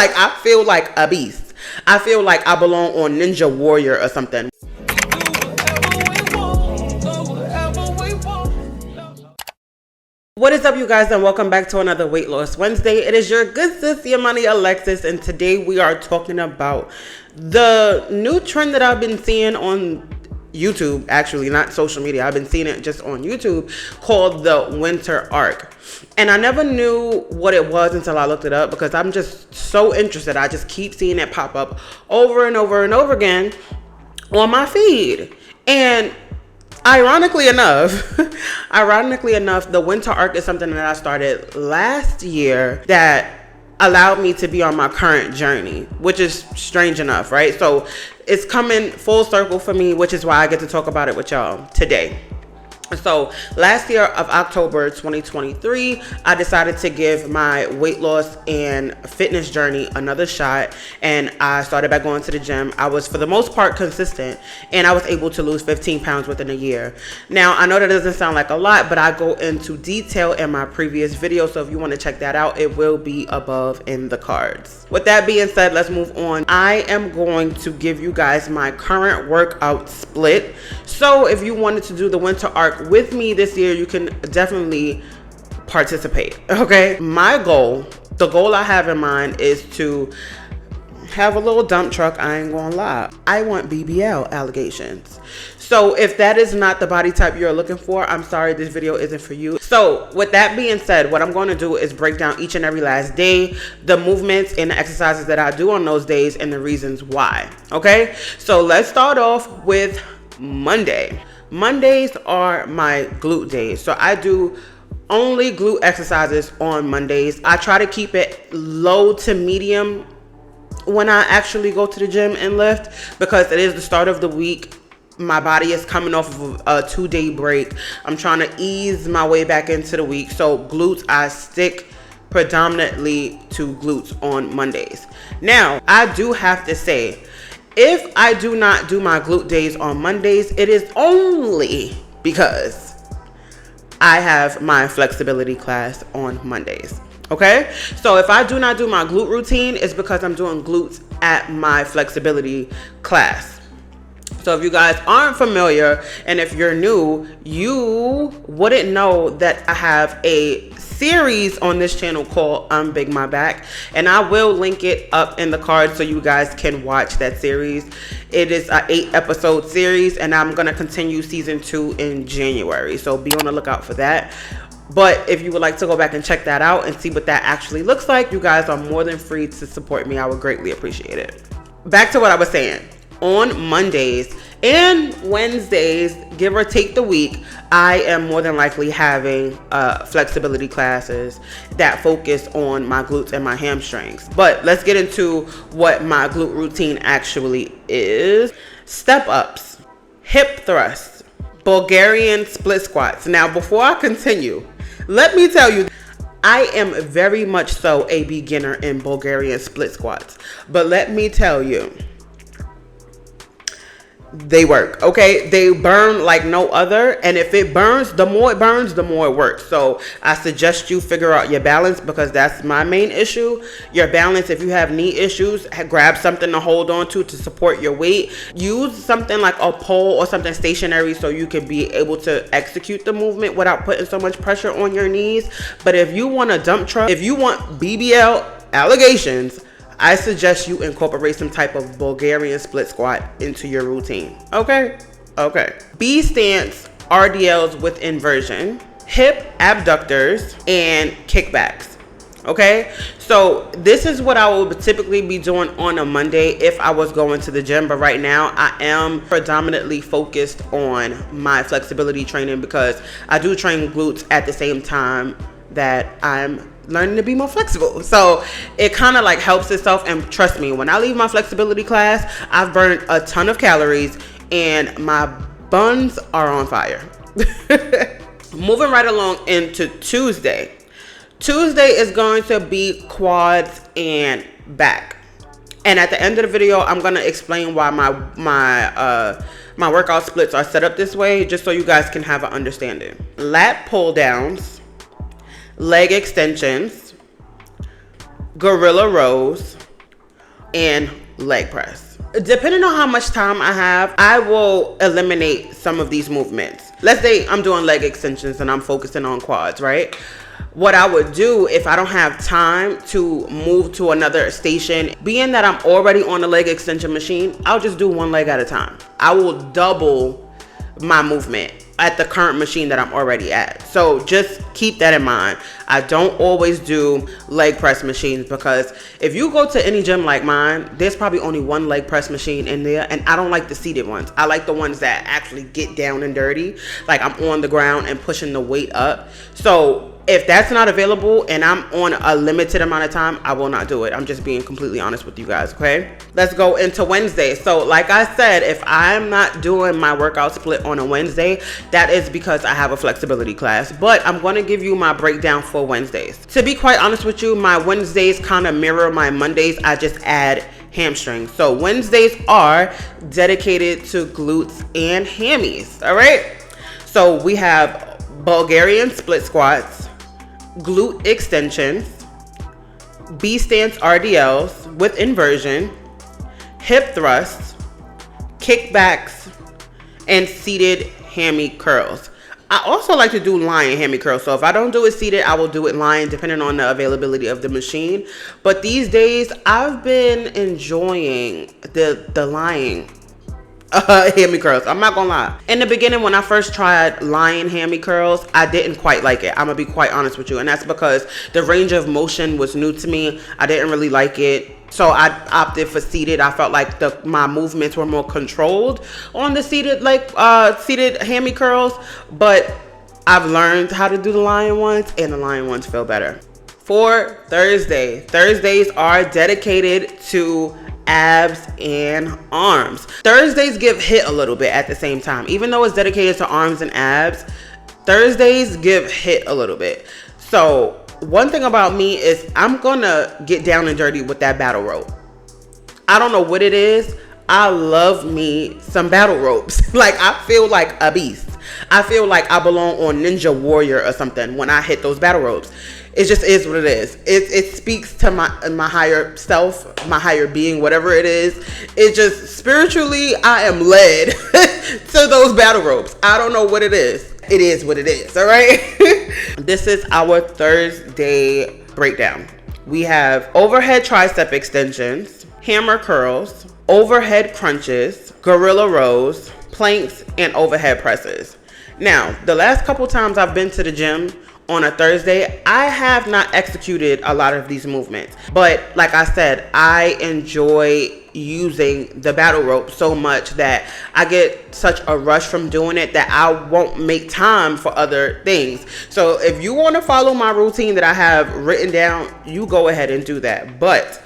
Like, I feel like a beast. I feel like I belong on Ninja Warrior or something. What is up, you guys, and welcome back to another Weight Loss Wednesday. It is your good sis, Yamani Alexis, and today we are talking about the new trend that I've been seeing on YouTube, actually, not social media. I've been seeing it just on YouTube, called the winter arc. And I never knew what it was until I looked it up, because I'm just so interested. I just keep seeing it pop up over and over and over again on my feed. And ironically enough, the winter arc is something that I started last year that allowed me to be on my current journey, which is strange enough, right? So it's coming full circle for me, which is why I get to talk about it with y'all today. So last year of October 2023, I decided to give my weight loss and fitness journey another shot, and I started back going to the gym. I was for the most part consistent, and I was able to lose 15 pounds within a year. Now, I know that doesn't sound like a lot, but I go into detail in my previous video, so if you want to check that out, it will be above in the cards. With that being said, let's move on. I am going to give you guys my current workout split. So if you wanted to do the winter arc with me this year, you can definitely participate. Okay, the goal I have in mind is to have a little dump truck. I ain't gonna lie, I want BBL allegations. So if that is not the body type you're looking for, I'm sorry, this video isn't for you. So with that being said, what I'm going to do is break down each and every last day, the movements and the exercises that I do on those days, and the reasons why. Okay, so let's start off with Monday. Mondays are my glute days. So I do only glute exercises on Mondays. I try to keep it low to medium when I actually go to the gym and lift, because it is the start of the week. My body is coming off of a 2-day break. I'm trying to ease my way back into the week. So glutes, I stick predominantly to glutes on Mondays. Now, I do have to say, if I do not do my glute days on Mondays, it is only because I have my flexibility class on Mondays. Okay, so if I do not do my glute routine, it's because I'm doing glutes at my flexibility class. So if you guys aren't familiar, and if you're new, you wouldn't know that I have a series on this channel called Big My Back, and I will link it up in the card so you guys can watch that series. It is an 8-episode series, and I'm going to continue season 2 in January, so be on the lookout for that. But if you would like to go back and check that out and see what that actually looks like, you guys are more than free to support me. I would greatly appreciate it. Back to what I was saying. On Mondays and Wednesdays, give or take the week, I am more than likely having flexibility classes that focus on my glutes and my hamstrings. But let's get into what my glute routine actually is. Step ups, hip thrusts, Bulgarian split squats. Now, before I continue, let me tell you, I am very much so a beginner in Bulgarian split squats. But let me tell you, they work. Okay, they burn like no other, and if it burns, the more it burns, the more it works. So I suggest you figure out your balance, because that's my main issue. Your balance. If you have knee issues, grab something to hold on to support your weight. Use something like a pole or something stationary so you can be able to execute the movement without putting so much pressure on your knees. But if you want a dump truck, if you want BBL allegations, I suggest you incorporate some type of Bulgarian split squat into your routine. Okay? Okay. B stance, RDLs with inversion, hip abductors, and kickbacks. Okay? So this is what I would typically be doing on a Monday if I was going to the gym. But right now, I am predominantly focused on my flexibility training, because I do train glutes at the same time that I'm learning to be more flexible. So it kind of like helps itself. And trust me, when I leave my flexibility class, I've burned a ton of calories and my buns are on fire. Moving right along into Tuesday. Tuesday is going to be quads and back. And at the end of the video, I'm going to explain why my workout splits are set up this way, just so you guys can have an understanding. Lat pull downs, leg extensions, gorilla rows, and leg press. Depending on how much time I have, I will eliminate some of these movements. Let's say I'm doing leg extensions and I'm focusing on quads, right? What I would do if I don't have time to move to another station, being that I'm already on the leg extension machine, I'll just do one leg at a time. I will double my movement at the current machine that I'm already at. So just keep that in mind. I don't always do leg press machines, because if you go to any gym like mine, there's probably only one leg press machine in there, and I don't like the seated ones. I like the ones that actually get down and dirty, like I'm on the ground and pushing the weight up. So if that's not available and I'm on a limited amount of time, I will not do it. I'm just being completely honest with you guys, okay? Let's go into Wednesday. So like I said, if I'm not doing my workout split on a Wednesday, that is because I have a flexibility class. But I'm going to give you my breakdown for Wednesdays. To be quite honest with you, my Wednesdays kind of mirror my Mondays. I just add hamstrings. So Wednesdays are dedicated to glutes and hammies, all right? So we have Bulgarian split squats, glute extensions, B-stance RDLs with inversion, hip thrusts, kickbacks, and seated hammy curls. I also like to do lying hammy curls. So if I don't do it seated, I will do it lying, depending on the availability of the machine. But these days, I've been enjoying the lying hammy curls. I'm not gonna lie. In the beginning, when I first tried lying hammy curls, I didn't quite like it. I'm gonna be quite honest with you, and that's because the range of motion was new to me. I didn't really like it, so I opted for seated. I felt like my movements were more controlled on the seated, seated hammy curls. But I've learned how to do the lying ones, and the lying ones feel better. For Thursdays are dedicated to abs and arms. Thursdays give hit a little bit at the same time. Even though it's dedicated to arms and abs, Thursdays give hit a little bit. So one thing about me is I'm gonna get down and dirty with that battle rope. I don't know what it is. I love me some battle ropes. Like, I feel like a beast. I feel like I belong on Ninja Warrior or something when I hit those battle ropes. It just is what it is. It speaks to my higher self, my higher being, whatever it is. It just, spiritually, I am led to those battle ropes. I don't know what it is. It is what it is, all right? This is our Thursday breakdown. We have overhead tricep extensions, hammer curls, overhead crunches, gorilla rows, planks, and overhead presses. Now, the last couple times I've been to the gym on a Thursday, I have not executed a lot of these movements. But like I said, I enjoy using the battle rope so much that I get such a rush from doing it that I won't make time for other things. So if you want to follow my routine that I have written down, you go ahead and do that. But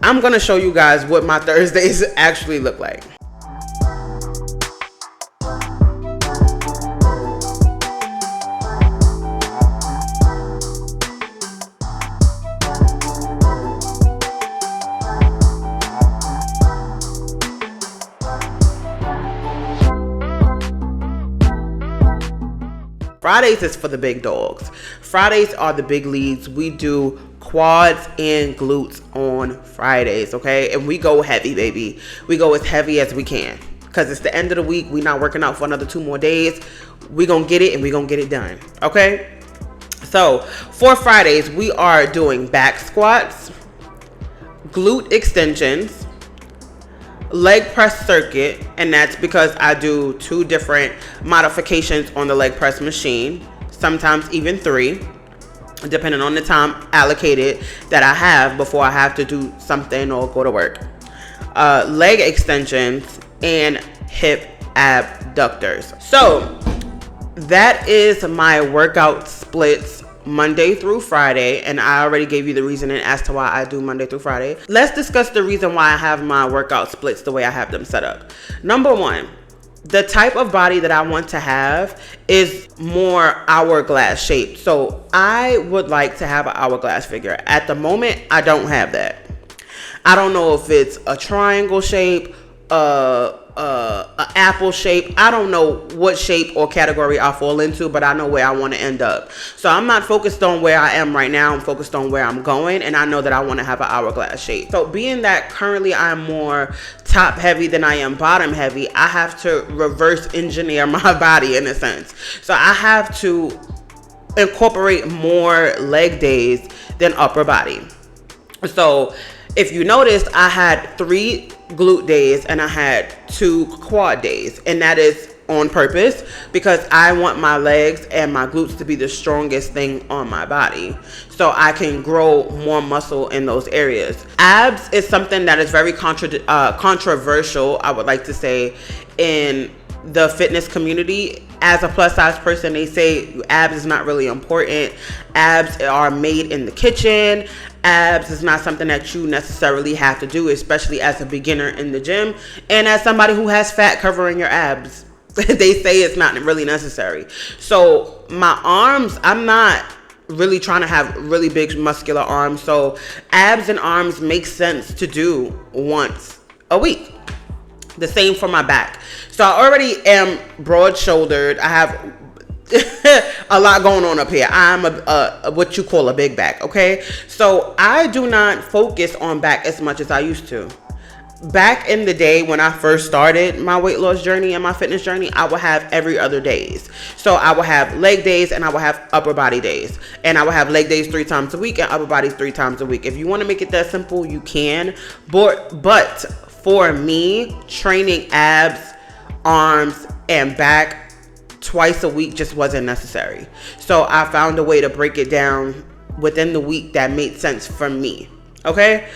I'm going to show you guys what my Thursdays actually look like. Fridays is for the big dogs. Fridays are the big leads. We do quads and glutes on Fridays, okay? And we go heavy, baby. We go as heavy as we can, because it's the end of the week. We're not working out for another 2 more days. We're going to get it, and we're going to get it done, okay? So for Fridays, we are doing back squats, glute extensions, leg press circuit, and that's because I do 2 different modifications on the leg press machine, sometimes even 3, depending on the time allocated that I have before I have to do something or go to work. Leg extensions and hip abductors. So that is my workout splits Monday through Friday, and I already gave you the reasoning as to why I do Monday through Friday. Let's discuss the reason why I have my workout splits the way I have them set up. Number 1, the type of body that I want to have is more hourglass shaped. So I would like to have an hourglass figure. At the moment, I don't have that. I don't know if it's a triangle shape a apple shape. I don't know what shape or category I fall into, but I know where I want to end up. So I'm not focused on where I am right now. I'm focused on where I'm going, and I know that I want to have an hourglass shape. So being that currently I'm more top heavy than I am bottom heavy, I have to reverse engineer my body in a sense. So I have to incorporate more leg days than upper body. So if you noticed, I had 3 glute days and I had 2 quad days, and that is on purpose because I want my legs and my glutes to be the strongest thing on my body so I can grow more muscle in those areas. Abs is something that is very controversial, I would like to say, in the fitness community. As a plus size person, they say abs is not really important. Abs are made in the kitchen. Abs is not something that you necessarily have to do, especially as a beginner in the gym and as somebody who has fat covering your abs. They say it's not really necessary. So my arms, I'm not really trying to have really big muscular arms. So abs and arms make sense to do once a week. The same for my back. So I already am broad shouldered. I have a lot going on up here. I'm a what you call a big back. Okay. So I do not focus on back as much as I used to. Back in the day when I first started my weight loss journey and my fitness journey, I would have every other days. So I would have leg days and I would have upper body days. And I would have leg days 3 times a week and upper bodies 3 times a week. If you want to make it that simple, you can. But for me, training abs, arms, and back twice a week just wasn't necessary. So I found a way to break it down within the week that made sense for me. Okay?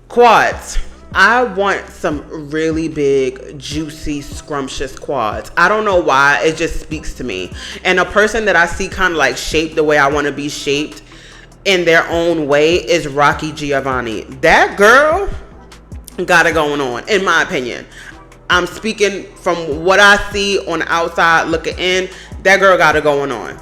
Quads. I want some really big, juicy, scrumptious quads. I don't know why. It just speaks to me. And a person that I see kind of like shaped the way I want to be shaped in their own way is Rocky Giovanni. That girl got it going on, in my opinion. I'm speaking from what I see on the outside looking in. That girl got it going on.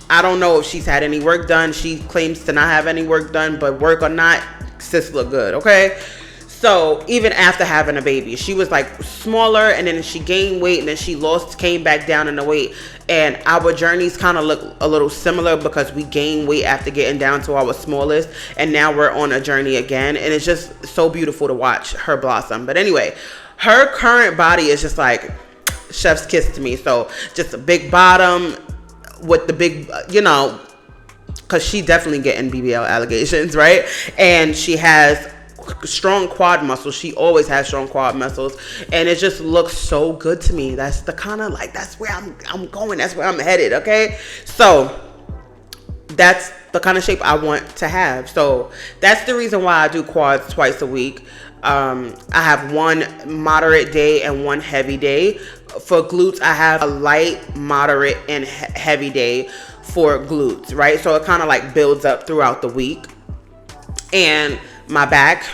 I don't know if she's had any work done. She claims to not have any work done, but work or not, sis look good, okay? So even after having a baby, she was like smaller, and then she gained weight, and then she came back down in the weight. And our journeys kind of look a little similar because we gained weight after getting down to our smallest, and now we're on a journey again. And it's just so beautiful to watch her blossom. But anyway, her current body is just like chef's kiss to me. So just a big bottom with the big, because she definitely getting BBL allegations, right? And she has strong quad muscles. She always has strong quad muscles, and it just looks so good to me. That's the kind of like, that's where I'm going. That's where I'm headed. Okay. So that's the kind of shape I want to have. So that's the reason why I do quads twice a week. I have 1 moderate day and 1 heavy day. For glutes, I have a light, moderate, and heavy day for glutes, right? So it kind of like builds up throughout the week. And my back,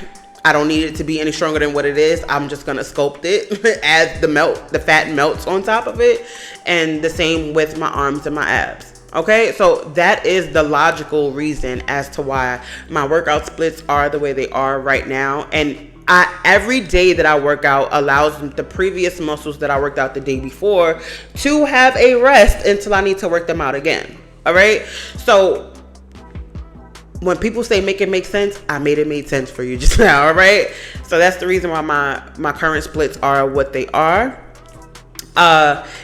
I don't need it to be any stronger than what it is. I'm just going to sculpt it as the fat melts on top of it. And the same with my arms and my abs. Okay, so that is the logical reason as to why my workout splits are the way they are right now. And every day that I work out allows the previous muscles that I worked out the day before to have a rest until I need to work them out again. All right, so when people say make it make sense, I made it make sense for you just now. All right, so that's the reason why my current splits are what they are.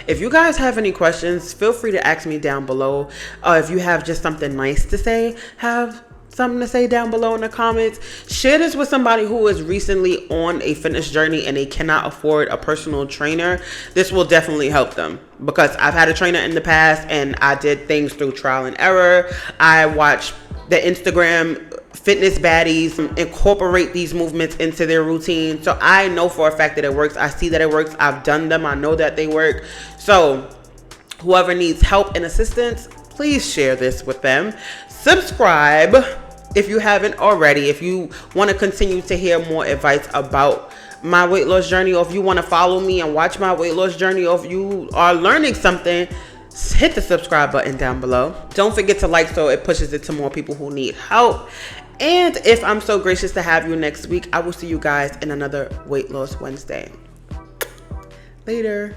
If you guys have any questions, feel free to ask me down below. If you have just something nice to say, have something to say down below in the comments. Share this with somebody who is recently on a fitness journey and they cannot afford a personal trainer. This will definitely help them, because I've had a trainer in the past and I did things through trial and error. I watched the Instagram fitness baddies incorporate these movements into their routine. So I know for a fact that it works. I see that it works. I've done them. I know that they work. So whoever needs help and assistance, please share this with them. Subscribe if you haven't already. If you want to continue to hear more advice about my weight loss journey, or if you want to follow me and watch my weight loss journey, or if you are learning something, hit the subscribe button down below. Don't forget to like, so it pushes it to more people who need help. And if I'm so gracious to have you next week, I will see you guys in another Weight Loss Wednesday. Later.